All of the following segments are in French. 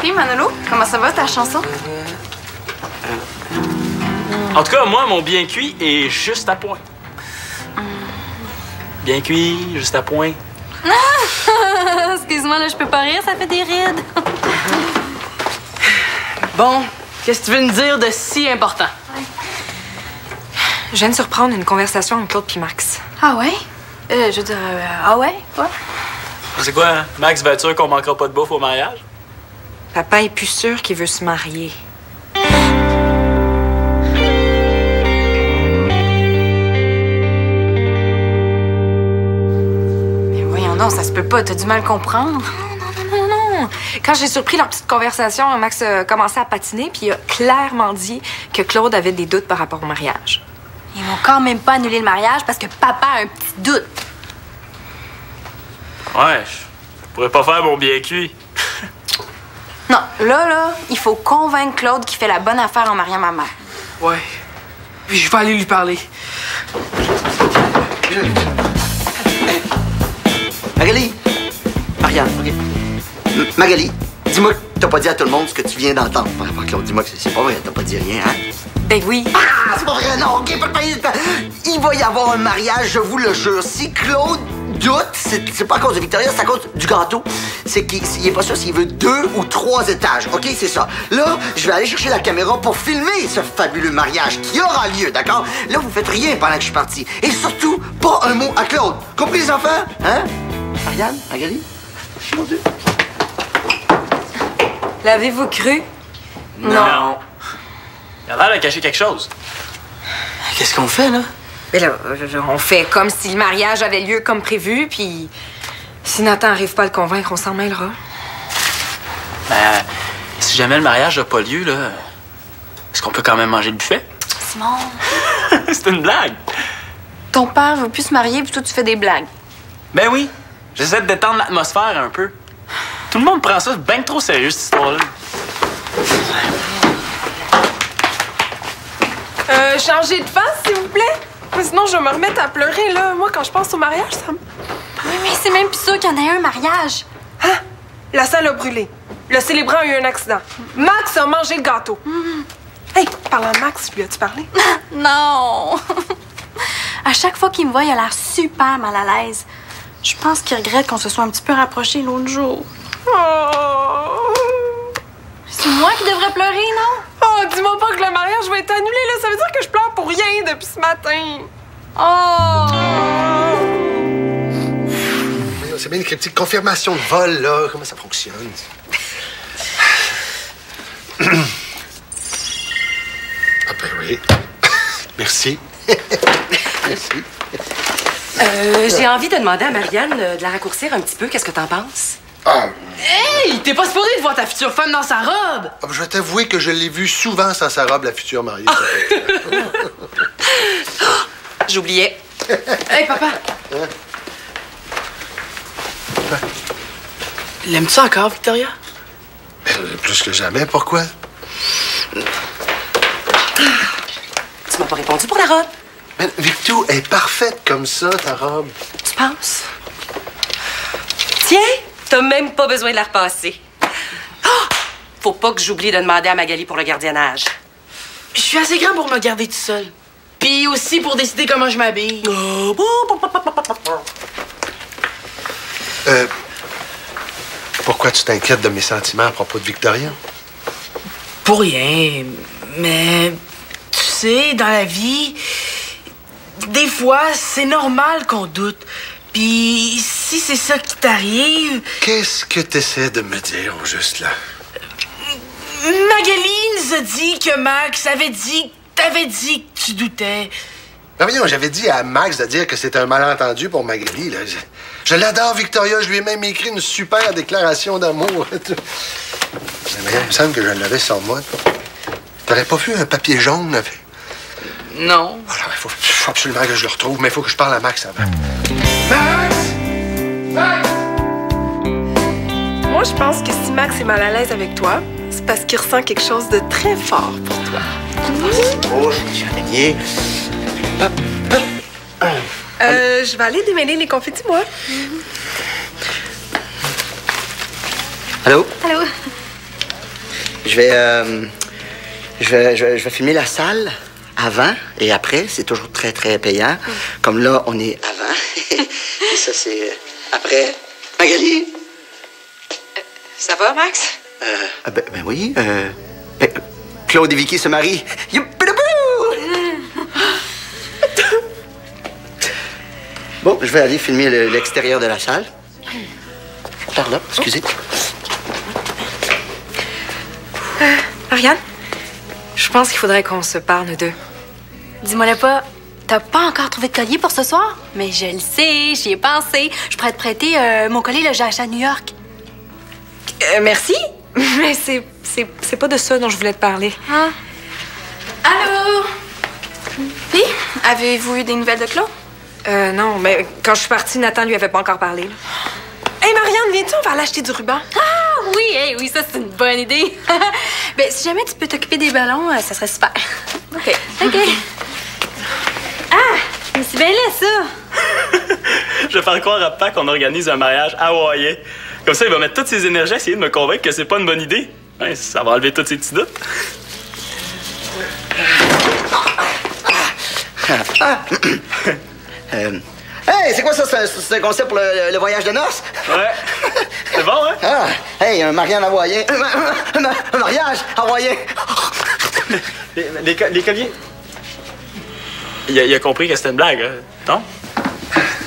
Salut Manolo, comment ça va ta chanson? En tout cas, moi, mon bien cuit est juste à point. Bien cuit, juste à point. Excuse-moi, là, je peux pas rire, ça fait des rides. Bon, qu'est-ce que tu veux me dire de si important? Je viens de surprendre une conversation entre Claude puis Max. Ah ouais? Je veux dire, ah ouais? Quoi? C'est quoi, hein? Max, va être sûr qu'on manquera pas de bouffe au mariage? Papa est plus sûr qu'il veut se marier. Mais voyons donc, ça se peut pas, t'as du mal comprendre. Non. Quand j'ai surpris leur petite conversation, Max a commencé à patiner puis il a clairement dit que Claude avait des doutes par rapport au mariage. Ils vont quand même pas annuler le mariage parce que papa a un petit doute. Ouais, je pourrais pas faire mon bien cuit. Non, là, il faut convaincre Claude qu'il fait la bonne affaire en mariant ma mère. Ouais. Puis je vais aller lui parler. Magali! Marianne, OK. Magali, dis-moi que t'as pas dit à tout le monde ce que tu viens d'entendre par rapport à Claude. Dis-moi que c'est pas vrai, t'as pas dit rien, hein? Ben oui. Ah, c'est pas vrai, non, OK, il va y avoir un mariage, je vous le jure. Si Claude doute, c'est pas à cause de Victoria, c'est à cause du gâteau. C'est qu'il est pas sûr s'il veut 2 ou 3 étages, OK? C'est ça. Là, je vais aller chercher la caméra pour filmer ce fabuleux mariage qui aura lieu, d'accord? Là, vous faites rien pendant que je suis parti. Et surtout, pas un mot à Claude. Compris, les enfants? Hein? Marianne? Magali? Mon Dieu. L'avez-vous cru? Non. Il a l'air de cacher quelque chose. Qu'est-ce qu'on fait, là? Mais là, on fait comme si le mariage avait lieu comme prévu, puis si Nathan n'arrive pas à le convaincre, on s'en mêlera. Ben, si jamais le mariage n'a pas lieu, là, est-ce qu'on peut quand même manger le buffet? Simon, C'est une blague. ton père veut plus se marier puis toi, tu fais des blagues. Ben oui, j'essaie de détendre l'atmosphère un peu. Tout le monde prend ça bien trop sérieux, cette histoire-là. Changer de face, s'il vous plaît? Mais sinon, je vais me remettre à pleurer, là. Moi, quand je pense au mariage, ça me... Oui, mais c'est même plus sûr qu'il y en ait un mariage. Ah! La salle a brûlé. Le célébrant a eu un accident. Max a mangé le gâteau. Hey, parlant de Max, lui as-tu parlé? Non! À chaque fois qu'il me voit, il a l'air super mal à l'aise. Je pense qu'il regrette qu'on se soit un petit peu rapprochés l'autre jour. Oh! C'est moi qui devrais pleurer, non? Oh, dis-moi pas que le mariage va être annulé, là. Ça veut dire que je pleure pour rien depuis ce matin. Oh! C'est bien écrit, petite confirmation de vol, là. Comment ça fonctionne? Ah ben oui. Merci. Merci. J'ai envie de demander à Marianne de la raccourcir un petit peu. Qu'est-ce que t'en penses? Ah, Hey! T'es pas supposé de voir ta future femme dans sa robe! ben, je vais t'avouer que je l'ai vue souvent sans sa robe, la future mariée. J'oubliais. Hey, papa! L'aimes-tu encore, Victoria? Plus que jamais, pourquoi? Tu m'as pas répondu pour la robe. Mais Victo est parfaite comme ça, ta robe. Tu penses? Tiens, t'as même pas besoin de la repasser. Oh! Faut pas que j'oublie de demander à Magali pour le gardiennage. Je suis assez grand pour me garder tout seul. Puis aussi pour décider comment je m'habille. Pourquoi tu t'inquiètes de mes sentiments à propos de Victoria? Pour rien. Mais tu sais, dans la vie, des fois, c'est normal qu'on doute. Puis si c'est ça qui t'arrive... Qu'est-ce que t'essaies de me dire, au juste, là? Magali nous a dit que Max avait dit... T'avais dit que tu doutais. Ben voyons, j'avais dit à Max de dire que c'était un malentendu pour Magali, là. Je l'adore, Victoria. Je lui ai même écrit une super déclaration d'amour. Mais voyons, il me semble que je l'avais sur moi. T'aurais pas vu un papier jaune avec... Non. Alors, il faut absolument que je le retrouve, mais il faut que je parle à Max avant. Max! Max! Moi, je pense que si Max est mal à l'aise avec toi, c'est parce qu'il ressent quelque chose de très fort pour toi. Oh, je suis aligné. Je vais aller démêler les confettis, moi. Allô? Allô? Je vais filmer la salle avant et après. C'est toujours très, très payant. Comme là, on est avant. Et ça, c'est après. Magali? Ça va, Max? Ben oui. Claude et Vicky se marient. Bon, je vais aller filmer l'extérieur de la salle. Par là, excusez. Marianne, je pense qu'il faudrait qu'on se parle, nous deux. Dis-moi pas, t'as pas encore trouvé de collier pour ce soir? Mais je le sais, j'y ai pensé. Je pourrais te prêter mon collier, là, j'ai acheté à New York. Merci, mais c'est pas de ça dont je voulais te parler. Ah. Allô? Puis, avez-vous eu des nouvelles de Claude? Non, mais quand je suis partie, Nathan lui avait pas encore parlé. Là. Hey, Marianne, viens-tu? On va aller acheter du ruban. Ah oui, hey, oui, ça c'est une bonne idée. Ben, si jamais tu peux t'occuper des ballons, ça serait super. OK. Ah, mais c'est bien laid, ça. Je vais faire croire à Papa qu'on organise un mariage hawaïen. Comme ça, il va mettre toutes ses énergies à essayer de me convaincre que c'est pas une bonne idée. Ouais, ça va enlever tous ses petits doutes. Hey, c'est quoi ça? C'est un concept pour le voyage de noces? Ouais. C'est bon, hein? Ah, hey, un mariage hawaïen. Un mariage hawaïen. Les colliers. Il a compris que c'était une blague, hein? Non?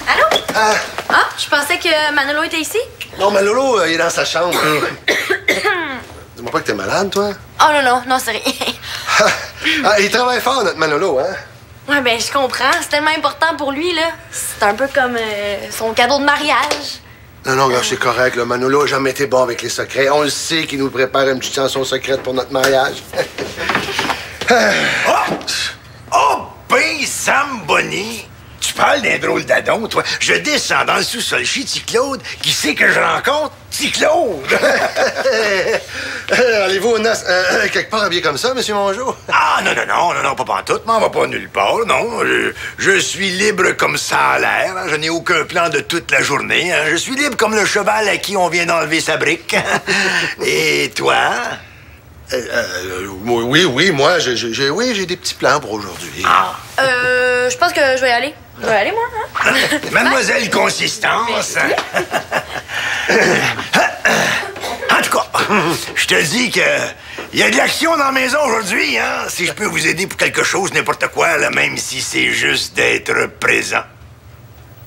Allô? Ah, je pensais que Manolo était ici. Non, mais Lolo, il est dans sa chambre. Dis-moi pas que t'es malade, toi. Oh non, c'est rien. Il travaille fort, notre Manolo, hein? Ouais, ben, je comprends. C'est tellement important pour lui, là. C'est un peu comme son cadeau de mariage. Non, gars, c'est correct. Le Manolo a jamais été bon avec les secrets. On le sait qu'il nous prépare une petite chanson secrète pour notre mariage. Oh, ben, Sam Bonny! Tu parles d'un drôle d'adon, toi. Je descends dans le sous-sol chez Claude. Qui c'est que je rencontre? Claude! Allez-vous au noces quelque part habillé comme ça, monsieur Mongeau? Ah, non, pas pantoute. M'en va pas nulle part, non. Je suis libre comme ça a l'air. Hein. Je n'ai aucun plan de toute la journée. Hein. Je suis libre comme le cheval à qui on vient d'enlever sa brique. Et toi? Oui, moi, j'ai des petits plans pour aujourd'hui. Je pense que je vais y aller. Je vais y aller, moi, hein? Mademoiselle Consistance. En tout cas, je te dis que il y a de l'action dans la maison aujourd'hui, hein? Si je peux vous aider pour quelque chose, n'importe quoi, là, même si c'est juste d'être présent.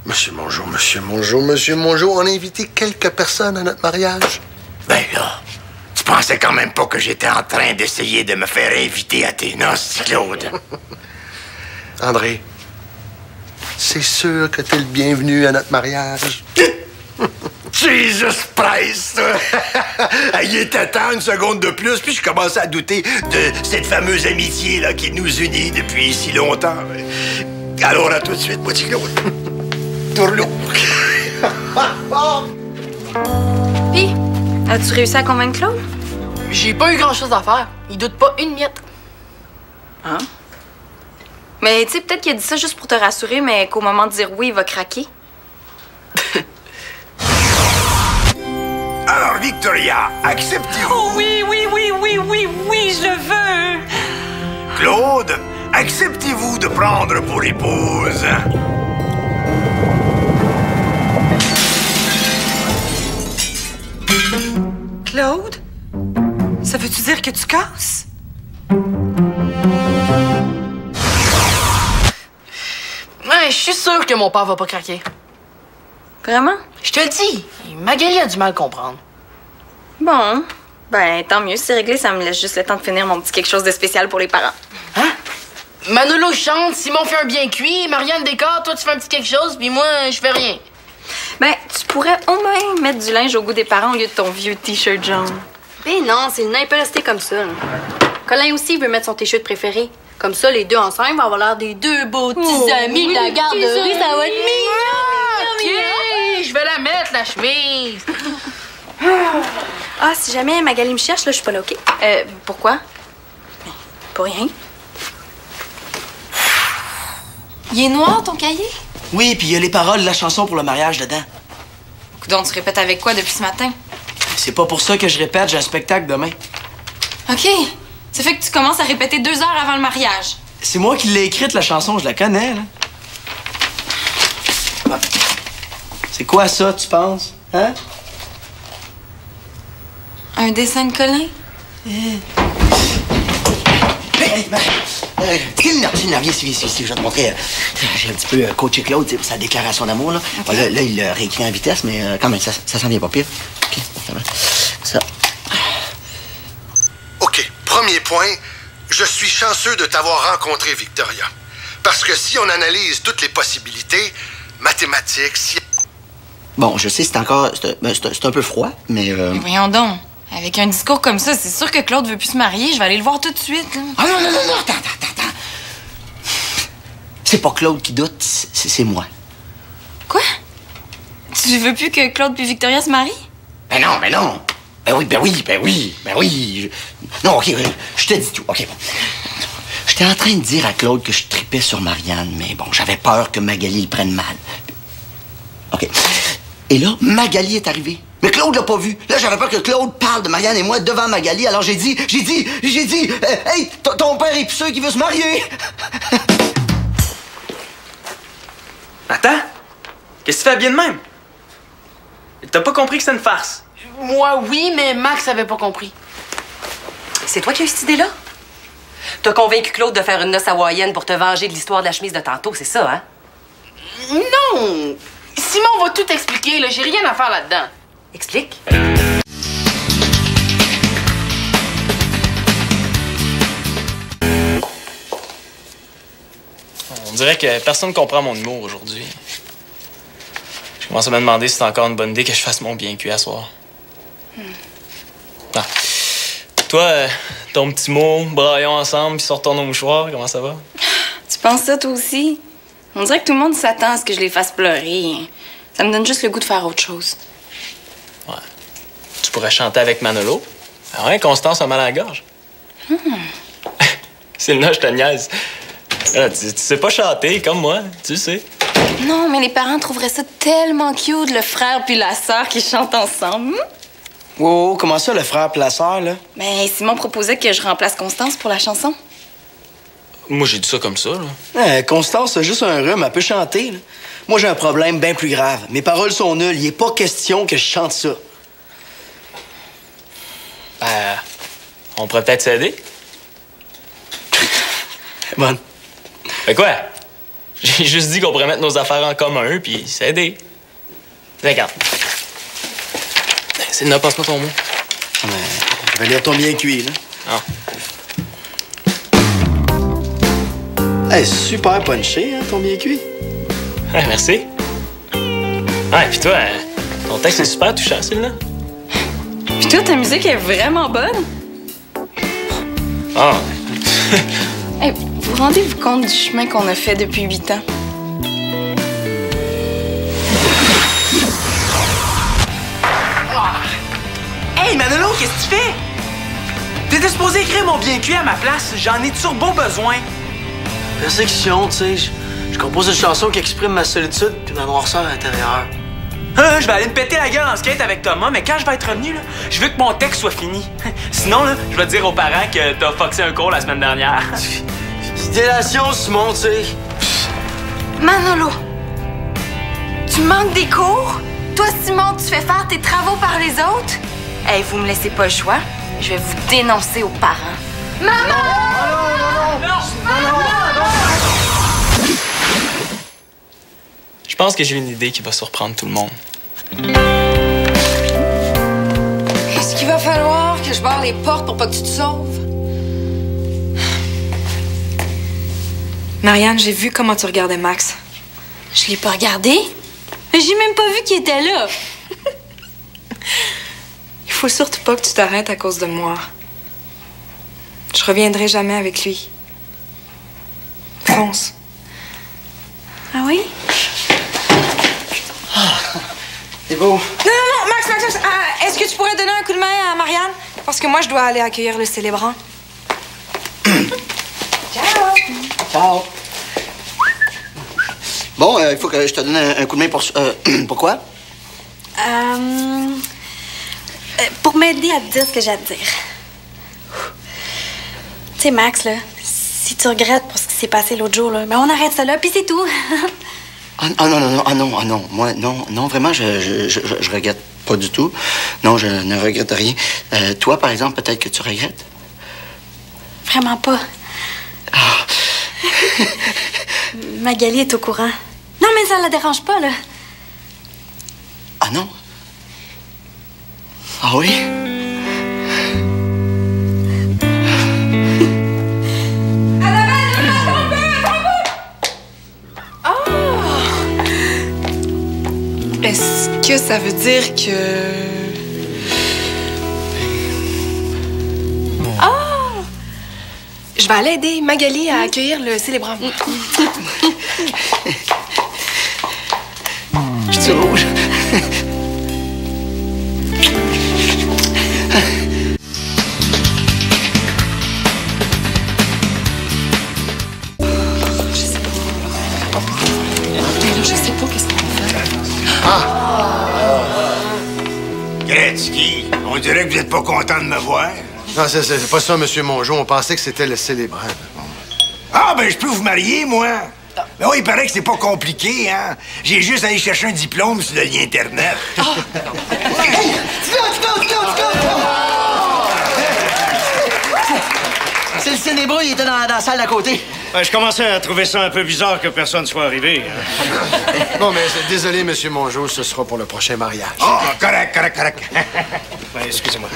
Monsieur Mongeau, on a invité quelques personnes à notre mariage. Ben là, tu pensais quand même pas que j'étais en train d'essayer de me faire inviter à tes noces, Claude? André, c'est sûr que t'es le bienvenu à notre mariage. Jesus Christ! Il était temps, une seconde de plus, puis je commençais à douter de cette fameuse amitié là qui nous unit depuis si longtemps. Alors à tout de suite, petit Claude. Tourlou. Puis, as-tu réussi à convaincre Claude? J'ai pas eu grand-chose à faire. Il doute pas une miette. Hein? Mais tu sais, peut-être qu'il a dit ça juste pour te rassurer, mais qu'au moment de dire oui, il va craquer. Alors, Victoria, acceptez-vous? Oh oui, je le veux! Claude, acceptez-vous de prendre pour épouse? Claude? Ça veut-tu dire que tu casses? Ouais, je suis sûre que mon père va pas craquer. Vraiment? Je te le dis, Magali a du mal à comprendre. Bon. Ben, tant mieux. Si c'est réglé, ça me laisse juste le temps de finir mon petit quelque chose de spécial pour les parents. Hein? Manolo chante, Simon fait un bien cuit, Marianne décore, toi tu fais un petit quelque chose, puis moi, je fais rien. Ben, tu pourrais au moins mettre du linge au goût des parents au lieu de ton vieux T-shirt jaune. Ben non, c'est le nain, il peut rester comme ça. Là. Colin aussi veut mettre son T-shirt préféré. Comme ça, les deux ensemble vont avoir l'air des deux beaux petits amis de la garderie. Ça va être mignon! OK, je vais la mettre, la chemise. Ah, si jamais Magali me cherche, là, je suis pas là, OK? Pourquoi? Pour rien. Il est noir, ton cahier? Oui, puis il y a les paroles de la chanson pour le mariage dedans. Coudonc, tu répètes avec quoi depuis ce matin? C'est pas pour ça que je répète, j'ai un spectacle demain. OK. Ça fait que tu commences à répéter 2 heures avant le mariage. C'est moi qui l'ai écrite, la chanson, je la connais, là. Ah. C'est quoi ça, tu penses? Hein? Un dessin de Colin? Viens, viens ici, je vais te montrer. J'ai un petit peu coaché Claude pour sa déclaration d'amour. Là. Okay. Là, il l'a réécrit en vitesse, mais quand même, ça s'en vient pas pire. OK, ça. OK, premier point. Je suis chanceux de t'avoir rencontré, Victoria. Parce que si on analyse toutes les possibilités, mathématiques, Bon, je sais, c'est un peu froid, mais... Voyons donc. Avec un discours comme ça, c'est sûr que Claude veut plus se marier. Je vais aller le voir tout de suite. Là. Ah non, attends. C'est pas Claude qui doute, c'est moi. Quoi? Tu veux plus que Claude puis Victoria se marient? Ben non. Ben oui. Non, OK, je te dis tout. OK, bon. J'étais en train de dire à Claude que je tripais sur Marianne, mais bon, j'avais peur que Magali le prenne mal. OK. Et là, Magali est arrivée. Mais Claude l'a pas vu. Là, j'avais peur que Claude parle de Marianne et moi devant Magali. Alors j'ai dit, hey, ton père est pisseux qui veut se marier. Attends, qu'est-ce que tu fais bien de même? T'as pas compris que c'est une farce? Moi, oui, mais Max avait pas compris. C'est toi qui as eu cette idée-là? T'as convaincu Claude de faire une noce hawaïenne pour te venger de l'histoire de la chemise de tantôt, c'est ça, hein? Non! Simon va tout expliquer, là. J'ai rien à faire là-dedans. Explique. On dirait que personne comprend mon humour aujourd'hui. Je commence à me demander si c'est encore une bonne idée que je fasse mon bien cuit à soir. Ah. Toi, ton petit mot, braillons ensemble puis sortons nos mouchoirs, comment ça va? Tu penses ça, toi aussi? On dirait que tout le monde s'attend à ce que je les fasse pleurer. Ça me donne juste le goût de faire autre chose. Ouais. Tu pourrais chanter avec Manolo. Ah ouais, Constance a mal à la gorge. C'est le nom, je te niaise. Ah, tu sais pas chanter, comme moi, tu sais. Non, mais les parents trouveraient ça tellement cute, le frère puis la sœur qui chantent ensemble. Oh, comment ça, le frère et la sœur, là? Ben, Simon proposait que je remplace Constance pour la chanson. Moi, j'ai dit ça comme ça, là. Constance a juste un rhume, elle peut chanter, là. Moi, j'ai un problème bien plus grave. Mes paroles sont nulles. Il n'est pas question que je chante ça. On pourrait peut-être s'aider. Bonne. Mais quoi? J'ai juste dit qu'on pourrait mettre nos affaires en commun puis s'aider. Regarde. C'est passe-moi ton mot. Je vais lire ton bien cuit, là. Ah. Hey, super punché, hein, ton bien cuit. Ouais, merci. Ouais, pis toi, ton texte est super touchant, celui-là. Pis toi, ta musique est vraiment bonne. Ah. Hey, vous rendez-vous compte du chemin qu'on a fait depuis 8 ans? Hey, Manolo, qu'est-ce que tu fais? T'étais supposé écrire mon bien cuit à ma place. J'en ai turbo besoin. Persecution, tu sais. Je compose une chanson qui exprime ma solitude puis ma noirceur intérieure. Je vais aller me péter la gueule en skate avec Thomas, mais quand je vais être revenu, là, je veux que mon texte soit fini. Sinon, là, je vais dire aux parents que t'as foxé un cours la semaine dernière. Délation, Simon, tu sais. Manolo, tu manques des cours? Toi, Simon, tu fais faire tes travaux par les autres? Hey, vous me laissez pas le choix. Je vais vous dénoncer aux parents. Maman! Je pense que j'ai une idée qui va surprendre tout le monde. Est-ce qu'il va falloir que je barre les portes pour pas que tu te sauves? Marianne, j'ai vu comment tu regardais Max. Je l'ai pas regardé. J'ai même pas vu qu'il était là. Il faut surtout pas que tu t'arrêtes à cause de moi. Je reviendrai jamais avec lui. Fonce. Ah oui? C'est beau. Non, Max, est-ce que tu pourrais donner un coup de main à Marianne? Parce que moi, je dois aller accueillir le célébrant. Ciao. Bon, il faut que je te donne un coup de main pour... pourquoi? Pour m'aider à te dire ce que j'ai à te dire. sais, Max, là, si tu regrettes pour ce qui s'est passé l'autre jour, là, ben on arrête ça là, puis c'est tout. Non. Moi, non, vraiment, je regrette pas du tout. Non, je ne regrette rien. Toi, par exemple, peut-être que tu regrettes? Vraiment pas. Magali est au courant. Non, mais ça la dérange pas, là. Ah non? Ah oui? Est-ce que ça veut dire que... Je vais aller aider Magali à accueillir le célébrant. Je suis rouge. Je sais pas qu'est-ce qu'on va faire. Gretzky, on dirait que vous êtes pas content de me voir. Non, c'est pas ça, Monsieur Mongeau. On pensait que c'était le célébrant. Ah, ben, je peux vous marier, moi. Ben oui, il paraît que c'est pas compliqué, hein. J'ai juste à aller chercher un diplôme sur le lien Internet. C'est le célébrant, il était dans la salle d'à côté. Je commençais à trouver ça un peu bizarre que personne soit arrivé. Bon, mais désolé, Monsieur Mongeau, ce sera pour le prochain mariage. Oh, correct. Ben, excusez-moi.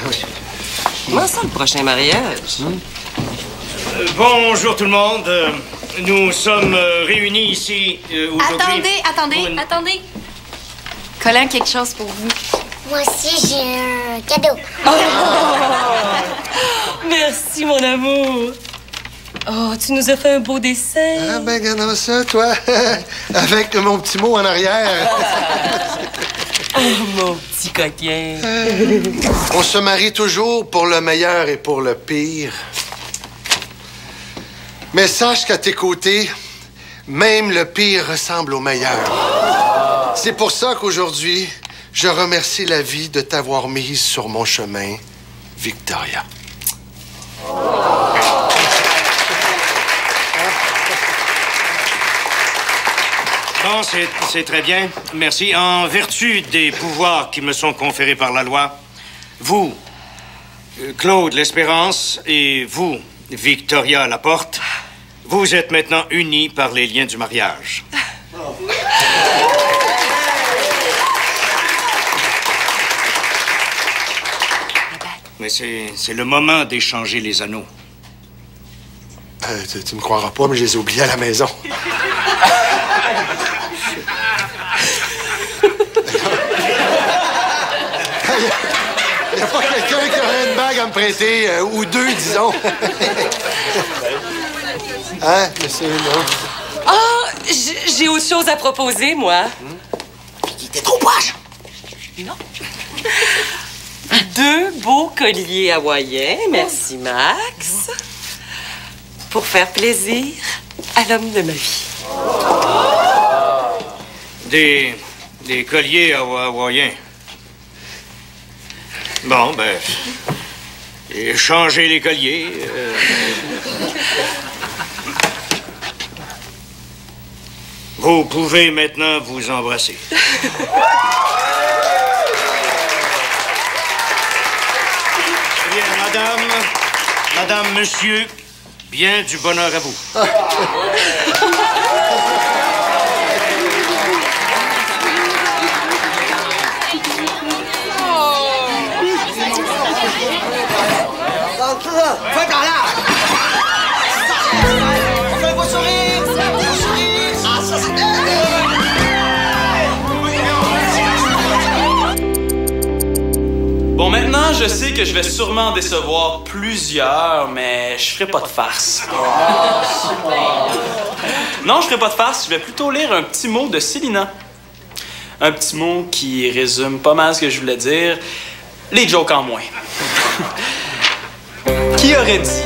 Comment ça, le prochain mariage? Bonjour tout le monde. Nous sommes réunis ici aujourd'hui. Attendez. Colin, quelque chose pour vous. Moi aussi, j'ai un cadeau. Merci, mon amour. Oh, tu nous as fait un beau dessin. Ah, ben, regardons ça, toi. Avec mon petit mot en arrière. Oh, mon petit coquin. On se marie toujours pour le meilleur et pour le pire. Mais sache qu'à tes côtés, même le pire ressemble au meilleur. C'est pour ça qu'aujourd'hui, je remercie la vie de t'avoir mise sur mon chemin, Victoria. Bon, c'est très bien. Merci. En vertu des pouvoirs qui me sont conférés par la loi, vous, Claude l'Espérance, et vous, Victoria Laporte, vous êtes maintenant unis par les liens du mariage. Mais c'est le moment d'échanger les anneaux. Tu me croiras pas, mais je les ai oubliés à la maison. Il n'y a pas quelqu'un qui aurait une bague à me prêter, ou deux, disons. Hein, monsieur, non? Ah, j'ai autre chose à proposer, moi. T'es trop proche! Non. 2 beaux colliers hawaïens, merci Max, pour faire plaisir à l'homme de ma vie. Des colliers hawaïens. Bon, ben... Échangez les colliers. Vous pouvez maintenant vous embrasser. Bien, madame, monsieur, bien du bonheur à vous. Fais par là! On fait un beau sourire! Ah, ça, c'est bien! Bon, maintenant, je sais que je vais sûrement en décevoir plusieurs, mais je ferai pas de farce. Non, je ferai pas de farce. Je vais plutôt lire un petit mot de Célina. Un petit mot qui résume pas mal ce que je voulais dire. Les jokes en moins. Qui aurait dit,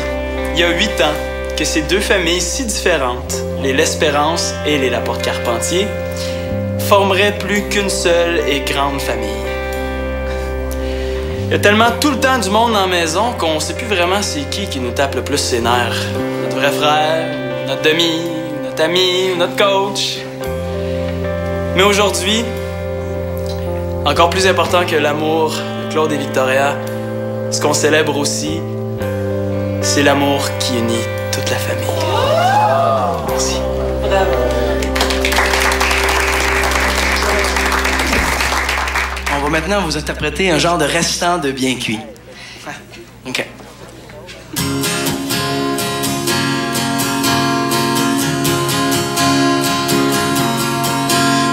il y a 8 ans, que ces deux familles si différentes, les L'Espérance et les Laporte-Carpentier, formeraient plus qu'une seule et grande famille? Il y a tellement tout le temps du monde dans la maison qu'on sait plus vraiment c'est qui nous tape le plus ses nerfs. Notre vrai frère, notre demi, notre ami, notre coach. Mais aujourd'hui, encore plus important que l'amour de Claude et Victoria, ce qu'on célèbre aussi, c'est l'amour qui unit toute la famille. Merci. Bravo. On va maintenant vous interpréter un genre de restant de bien cuit. OK.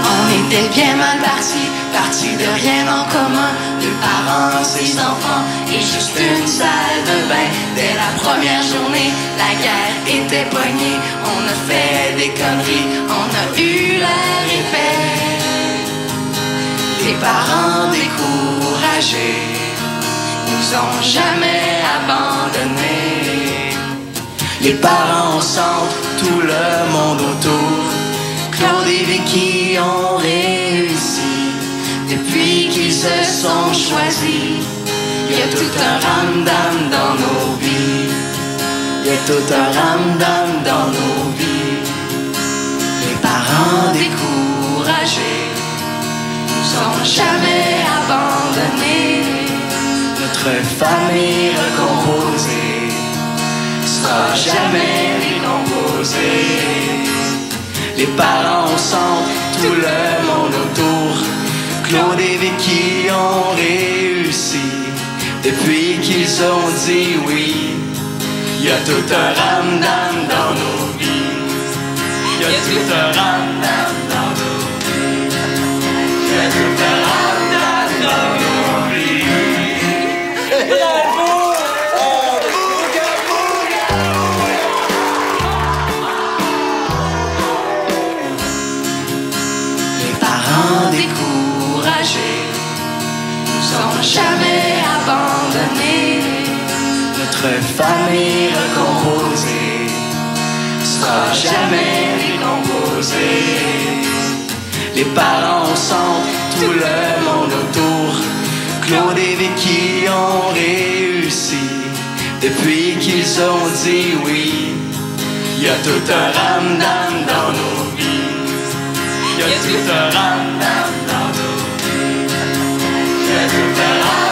On était bien mal partis de rien en commun. 2 parents, 6 enfants et juste une salle de bain. Dès la première journée, la guerre était poignée. On a fait des conneries, on a eu l'air épais. Les parents découragés nous ont jamais abandonnés. Les parents sentent tout le monde autour. Claude et Vicky ont réussi depuis qu'ils se sont choisis. Il y a tout un ramdam dans nos vies. Il y a tout un ramdam dans nos vies. Les parents découragés nous ont jamais abandonnés. Notre famille recomposée sera jamais décomposée. Les parents sentent tout le monde autour. Claude et Vicky ont réussi depuis qu'ils ont dit oui. Il y a tout un ramdam dans nos vies. Il y a tout un ramdam dans nos vies. Il y a tout un ramdam dans nos vies. Bravo! Découragés nous ont jamais abandonnés. Notre famille recomposée sera jamais décomposée. Les parents sentent tout le monde autour. Claude et Vicky ont réussi depuis qu'ils ont dit oui. Il y a tout un ramdam dans nos vies. Il y a tout un ramdam dans nos vies. Il y a tout un ramdam.